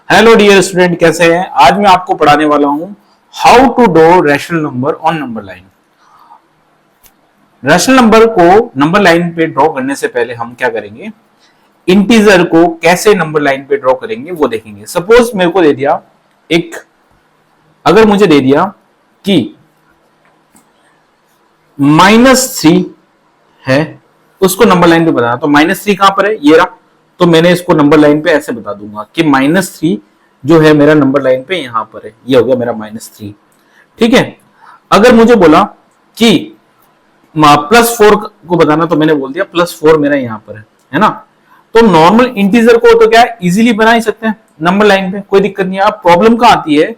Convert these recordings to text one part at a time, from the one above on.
Hello dear student, कैसे हैं। आज मैं आपको पढ़ाने वाला हूं how to draw rational number on number line. Rational number को नंबर लाइन पे ड्रॉ करने से पहले हम क्या करेंगे, इंटीजर को कैसे नंबर लाइन पे ड्रॉ करेंगे वो देखेंगे। सपोज मेरे को दे दिया एक, अगर मुझे दे दिया कि -3 है, उसको नंबर लाइन पे बताना, तो -3 कहां पर है, ये रहा। तो मैंने इसको नंबर लाइन पे ऐसे बता दूंगा कि -3 जो है मेरा नंबर लाइन पे यहां पर है, ये हो गया मेरा -3। ठीक है। अगर मुझे बोला कि +4 को बताना, तो मैंने बोल दिया +4 मेरा यहां पर है ना। तो नॉर्मल इंटीजर को तो क्या है, इजीली बना ही सकते हैं नंबर लाइन पे, कोई दिक्कत नहीं है। अब प्रॉब्लम कहां आती है,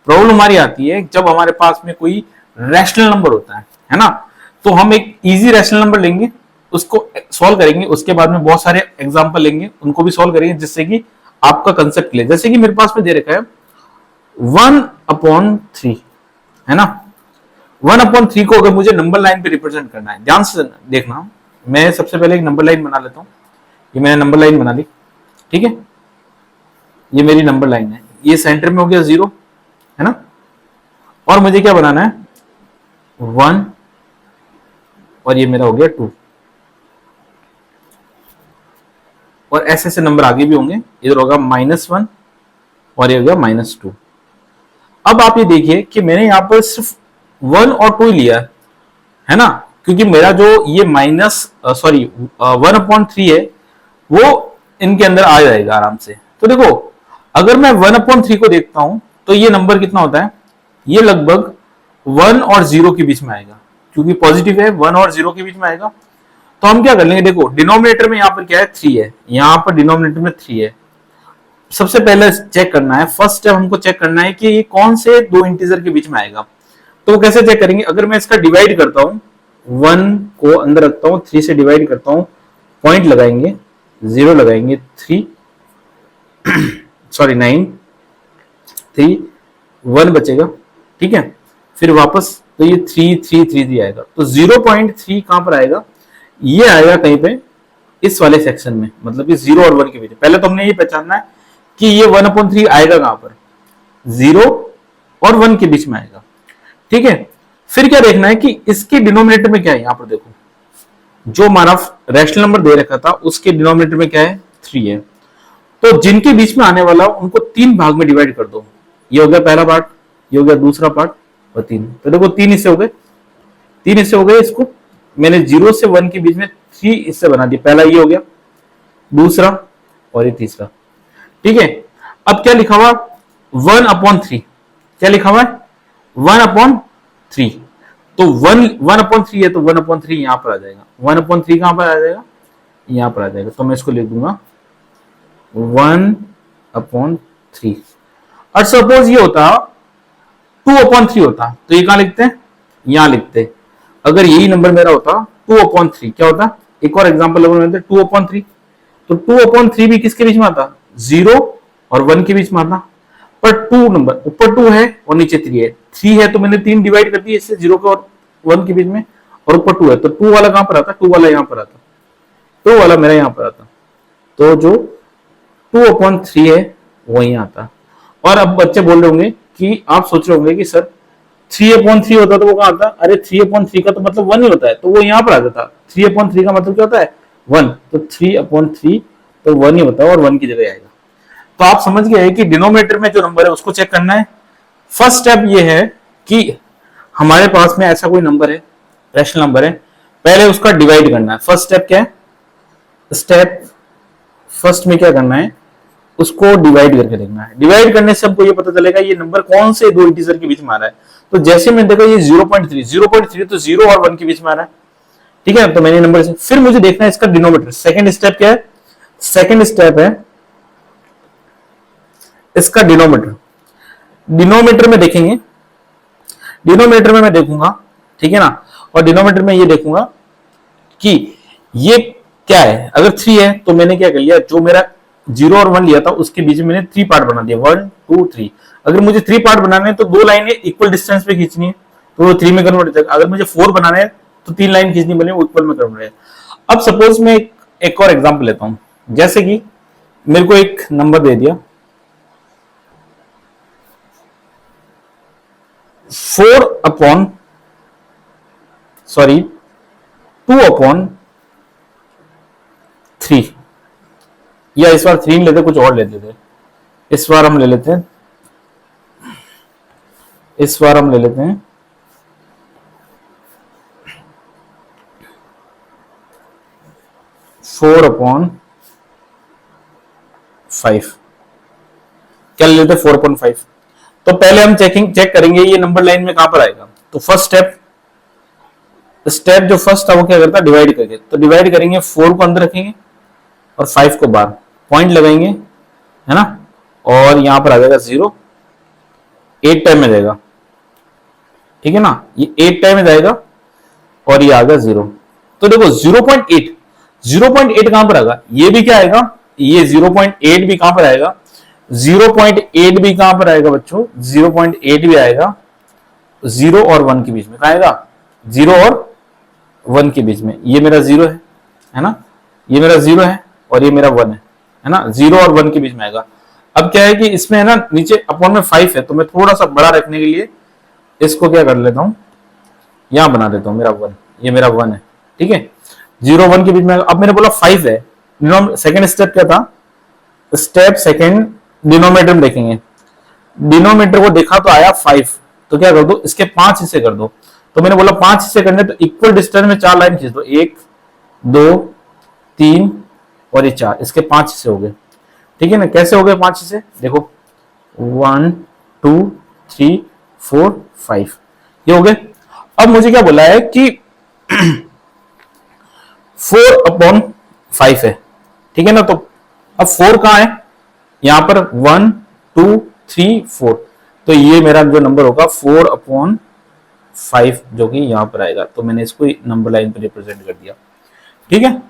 प्रॉब्लम हमारी आती है जब हमारे पास में कोई रैशनल नंबर होता है ना। तो हम एक इजी रैशनल नंबर लेंगे, उसको सॉल्व करेंगे, उसके बाद में बहुत सारे एग्जांपल लेंगे, उनको भी सॉल्व करेंगे, जिससे कि आपका कंसेप्ट क्लियर। जैसे कि मेरे पास में दे रखा है 1/3 है ना। 1/3 को अगर मुझे नंबर लाइन पे रिप्रेजेंट करना है, ध्यान से देखना। मैं सबसे पहले एक नंबर लाइन बना लेता हूं। ये मैंने नंबर लाइन बना ली, ठीक है। ये मेरी नंबर लाइन है, ये सेंटर में हो गया 0 है ना। और मुझे क्या बनाना है, 1, और ये मेरा हो गया 2, और ऐसे ऐसे नंबर आगे भी होंगे। इधर होगा -1 और ये हो गया -2। अब आप ये देखिए कि मैंने यहां पर सिर्फ 1 और 2 लिया है ना, क्योंकि मेरा जो ये 1/3 है वो इनके अंदर आ जाएगा आराम से। तो देखो, अगर मैं 1/3 को देखता हूं तो ये नंबर कितना होता है, ये लगभग 1 और 0 के बीच में आएगा, क्योंकि पॉजिटिव है, 1 और 0 के बीच में आएगा। तो हम क्या कर लेंगे, देखो डिनोमिनेटर में यहां पर क्या है, 3 है, यहां पर डिनोमिनेटर में 3 है। सबसे पहले चेक करना है, फर्स्ट स्टेप हमको चेक करना है कि ये कौन से दो इंटीजर के बीच में आएगा। तो कैसे चेक करेंगे, अगर मैं इसका डिवाइड करता हूं, 1 को अंदर रखता हूं, 3 से डिवाइड करता हूं, पॉइंट लगाएंगे, 0 लगाएंगे, 3 सॉरी 9, 3, 1 बचेगा, ठीक है। फिर वापस, तो ये 3 3 3 3 आएगा। तो 0.3 कहां पर आएगा, ये आएगा कहीं पे इस वाले सेक्शन में, मतलब कि 0 और 1 के बीच। पहले तो हमने ये पहचानना है कि ये 1/3 आएगा कहां पर, 0 और 1 के बीच में आएगा, ठीक है। फिर क्या देखना है कि इसके डिनोमिनेटर में क्या है, यहां पर देखो जो हमारा रैशनल नंबर दे रखा था उसके डिनोमिनेटर में क्या है, 3 है। तो जिनके बीच में आने वाला उनको 3 भाग में डिवाइड कर दो। ये हो गया पहला पार्ट, ये हो गया दूसरा पार्ट, और 3। तो देखो 3 हिस्से हो गए, 3 हिस्से हो गए। इसको मैंने 0 से 1 के बीच में 3 हिस्से बना दिए। पहला ये हो गया, दूसरा और ये तीसरा, ठीक है। अब क्या लिखा हुआ, 1/3, क्या लिखा हुआ है, 1/3। तो 1/3 है, तो 1/3 यहां पर आ जाएगा। 1/3 कहां पर आ जाएगा, यहां पर आ जाएगा। तो मैं इसको लिख दूंगा 1/3। और सपोज ये होता 2/3 होता, तो ये कहां लिखते हैं, यहां लिखते। अगर यही नंबर मेरा होता 2/3, क्या होता, एक और एग्जांपल लेते हैं 2/3। तो 2/3 भी किसके बीच में आता, 0 और 1 के बीच में आता। पर 2 नंबर, ऊपर 2 है और नीचे 3 है। 3 है तो मैंने 3 डिवाइड कर दिए इससे, 0 के और 1 के बीच में, और ऊपर 2 है तो 2 वाला कहां पर आता, 2 वाला यहां पर आता, 2 वाला मेरा यहां पर आता। तो जो 2/3 है वो यहां आता। और अब बच्चे बोल रहे होंगे कि आप सोच रहे होंगे कि सर 3/3 होता तो वो कहां आता, अरे 3/3 का तो मतलब 1 ही होता है, तो वो यहां पर आ जाता। 3/3 का मतलब क्या होता है, 1, तो 3/3 तो 1 ही होता है, और 1 की जगह आएगा। तो आप समझ गए कि डिनोमिनेटर में जो नंबर है उसको चेक करना है। फर्स्ट स्टेप ये है कि हमारे पास में ऐसा कोई नंबर है, रैशनल नंबर है, पहले उसका डिवाइड करना है। फर्स्ट स्टेप क्या है, स्टेप फर्स्ट में क्या करना है, उसको डिवाइड करके देखना है। डिवाइड करने से हमको ये पता चलेगा ये नंबर कौन से दो इंटीजर के बीच में आ रहा है। तो जैसे मैंने देखा ये 0.3 तो 0 और 1 के बीच में आ रहा है, ठीक है। तो मैंने नंबर से, फिर मुझे देखना है इसका डिनोमिनेटर। सेकंड स्टेप क्या है, सेकंड स्टेप है इसका डिनोमिनेटर। डिनोमिनेटर में देखेंगे, डिनोमिनेटर में मैं देखूंगा, ठीक है ना। और डिनोमिनेटर में ये देखूंगा कि ये क्या है। अगर 3 है तो मैंने क्या कर लिया, जो मेरा 0 और 1 लिया था उसके बीच में मैंने 3 पार्ट बना दिया, 1 2 3। अगर मुझे 3 पार्ट बनाने हैं तो 2 लाइनें इक्वल डिस्टेंस पे खींचनी है, तो वो 3 में कन्वर्ट हो जाएगा। अगर मुझे 4 बनाना है तो 3 लाइन खींचनी बने, वो इक्वल में कन्वर्ट है। अब सपोज मैं एक और एग्जांपल लेता हूं। जैसे कि मेरे को एक नंबर दे दिया 4 अपॉन सॉरी 2 अपॉन 3, या इस बार 3 लेते, कुछ और लेते थे, इस बार हम ले लेते हैं, इस बार हम ले लेते हैं 4 अपॉन 5, क्या ले लेते हैं 4/5। तो पहले हम चेक करेंगे ये नंबर लाइन में कहां पर आएगा। तो फर्स्ट स्टेप जो फर्स्ट था वो क्या करता है, डिवाइड करके, तो डिवाइड करेंगे, 4 को अंदर रखेंगे और 5 को बाहर, पॉइंट लगाएंगे, है ना, और यहां पर आ जाएगा 0, 8 टाइम में जाएगा, ठीक है ना, ये 8 टाइम में जाएगा और ये आ गया 0। तो देखो 0.8 कहां पर आएगा, ये भी क्या आएगा, ये 0.8 भी कहां पर आएगा, 0.8 भी कहां पर आएगा बच्चों, 0.8 भी आएगा 0 और 1 के बीच में, कहां आएगा, 0 और 1 के बीच में। ये मेरा 0 है ना, ये मेरा 0 है और ये मेरा 1 है ना, 0 और 1 के बीच में आएगा। अब क्या है कि इसमें है ना नीचे अपॉन में 5 है, तो मैं थोड़ा सा बड़ा रखने के लिए इसको क्या कर लेता हूं, यहां बना देता हूं मेरा 1, ये मेरा 1 है, ठीक है, 0 1 के बीच में। अब मैंने बोला 5 है, सेकेंड स्टेप क्या था, स्टेप सेकेंड डिनोमिनेटर में देखेंगे, डिनोमिनेटर को देखा तो आया 5, तो क्या कर दो, इसके 5 हिस्से कर दो। तो मैंने बोला 5 हिस्से करने, तो इक्वल डिस्टेंस में 4 लाइन खींच दो, 1 2 3 और ये 4, इसके 5 हिस्से हो गए, ठीक है ना। कैसे हो गए 5 हिस्से, देखो 1 2 3 4 5, ये हो गए। अब मुझे क्या बोला है कि 4/5 है, ठीक है ना, तो अब 4 कहां है, यहां पर 1 2 3 4, तो ये मेरा जो नंबर होगा 4/5 जो कि यहां पर आएगा। तो मैंने इसको नंबर लाइन पर रिप्रेजेंट कर दिया, ठीक है।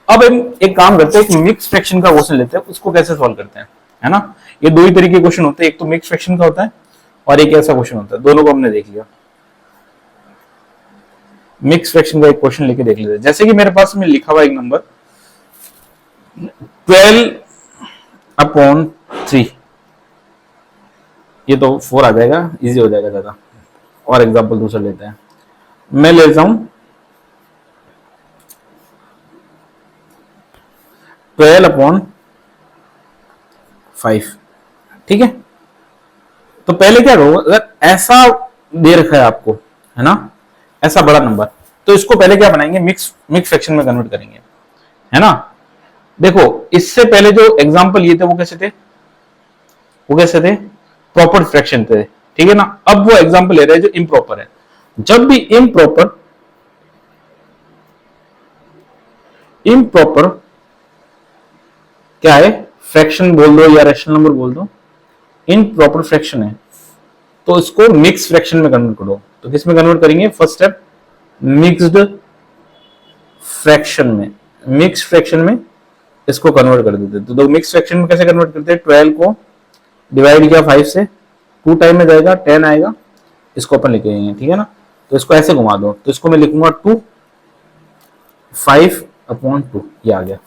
अब हम एक काम करते हैं, मिक्स फ्रैक्शन का क्वेश्चन लेते हैं, उसको कैसे सॉल्व करते हैं, है ना। ये दो ही तरीके के क्वेश्चन होते हैं, एक तो मिक्स फ्रैक्शन का होता है और एक ऐसा क्वेश्चन होता है, दोनों को हमने देख लिया। मिक्स फ्रैक्शन का एक क्वेश्चन लेके देख लेते हैं। जैसे कि मेरे पास में लिखा हुआ एक नंबर 12/3, ये तो 4 आ जाएगा, इजी हो जाएगा ज्यादा। और एग्जांपल दूसरा लेते हैं, मैं लेता हूं 12/5, ठीक है। तो पहले क्या करो, अगर ऐसा दे रखा है आपको, है ना, ऐसा बड़ा नंबर, तो इसको पहले क्या बनाएंगे, मिक्स फ्रैक्शन में कन्वर्ट करेंगे, है ना। देखो इससे पहले जो एग्जांपल ये थे वो कैसे थे, प्रॉपर फ्रैक्शन थे, ठीक है ना। अब वो एग्जांपल ले रहे हैं जो इम्प्रॉपर है। जब भी इम्प्रॉपर क्या है, फ्रैक्शन बोल दो या रैशनल नंबर बोल दो, इम्प्रॉपर फ्रैक्शन है, तो इसको मिक्स फ्रैक्शन में कन्वर्ट करो। तो किस में कन्वर्ट करेंगे, फर्स्ट स्टेप मिक्स्ड फ्रैक्शन में, मिक्स फ्रैक्शन में इसको कन्वर्ट कर देते। तो मिक्स फ्रैक्शन में कैसे कन्वर्ट करते हैं, 12 को डिवाइड किया 5 से, 2 टाइम में जाएगा 10 आएगा, इसको अपन लिखेंगे, ठीक है ना। तो इसको ऐसे घुमा दो, तो इसको मैं लिखूंगा 2 5/2, ये आ गया।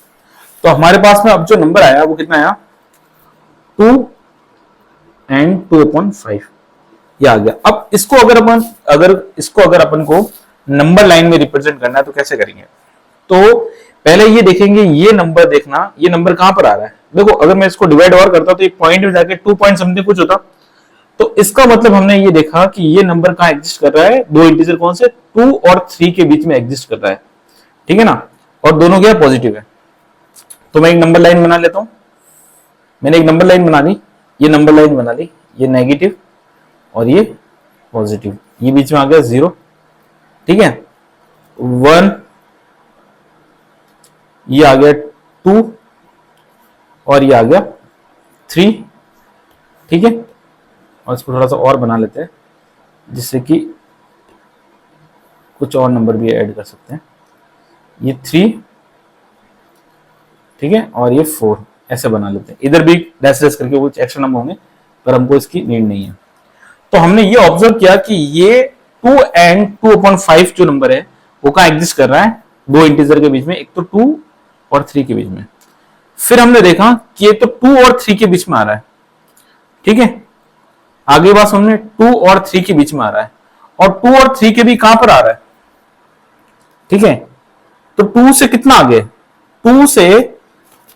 तो हमारे पास में अब जो नंबर आया वो कितना आया, 2 and 2/5, ये आ गया। अब इसको अगर अपन को नंबर लाइन में रिप्रेजेंट करना है तो कैसे करेंगे। तो पहले ये देखेंगे, ये नंबर देखना, ये नंबर कहां पर आ रहा है। देखो अगर मैं इसको डिवाइड और करता तो एक पॉइंट में जाके 2 पॉइंट समथिंग कुछ होता, तो इसका मतलब हमने ये देखा कि ये नंबर कहां एग्जिस्ट कर रहा है, दो इंटीजर कौन से, 2 और 3 के बीच में एग्जिस्ट कर रहा है, ठीक है ना, और दोनों क्या पॉजिटिव है। तो मैं एक नंबर लाइन बना लेता हूं, मैंने एक नंबर लाइन बना ली, ये नंबर लाइन बना ली, ये नेगेटिव और ये पॉजिटिव, ये बीच में आ गया 0, ठीक है, 1, ये आ गया 2 और ये आ गया 3, ठीक है। और इसको थोड़ा सा और बना लेते हैं जिससे कि कुछ और नंबर भी ऐड कर सकते हैं, ये 3, ठीक है, और ये 4, ऐसे बना लेते हैं। इधर भी डैश डैश करके कुछ एक्स्ट्रा नंबर होंगे पर हमको इसकी नीड नहीं है। तो हमने ये ऑब्जर्व किया कि ये 2 and 2/5 जो नंबर है वो कहां एग्जिस्ट कर रहा है, दो इंटीजर के बीच में, एक तो 2 और 3 के बीच में। फिर हमने देखा कि ये तो 2 और 3 के बीच में आ रहा है, ठीक है। आगे बात समझने, 2 और 3 के बीच में आ रहा है, और 2 और 3 के भी कहां पर आ रहा है, ठीक है। तो 2 से कितना आगे, 2 से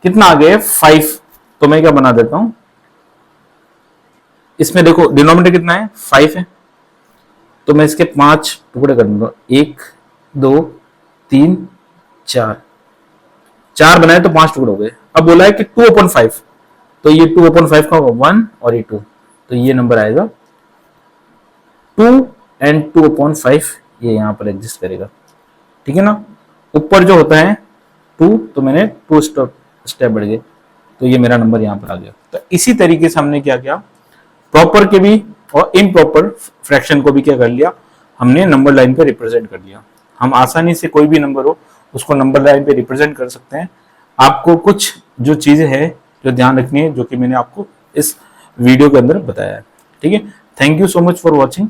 कितना आगे, 5। तो मैं क्या बना देता हूं, इसमें देखो डिनोमिनेटर कितना है, 5 है, तो मैं इसके 5 टुकड़े कर दूंगा, 1 2 3 4, 4 बनाए तो 5 टुकड़े हो गए। अब बोला है कि 2/5, तो ये 2/5 का होगा 1 और ये 2, तो ये नंबर आएगा 2 एंड 2/5, ये यहां पर एग्जिस्ट करेगा, ठीक है ना। ऊपर जो होता है 2, तो मैंने 2 स्टेप बढ़ गए, तो ये मेरा नंबर यहां पर आ गया। तो इसी तरीके से हमने क्या किया, प्रॉपर के भी और इम्प्रॉपर फ्रैक्शन को भी क्या कर लिया, हमने नंबर लाइन पे रिप्रेजेंट कर लिया। हम आसानी से कोई भी नंबर हो उसको नंबर लाइन पे रिप्रेजेंट कर सकते हैं। आपको कुछ जो चीजें हैं जो ध्यान रखनी है, जो कि मैंने आपको इस वीडियो के अंदर बताया है, ठीक है। Thank you so much for watching.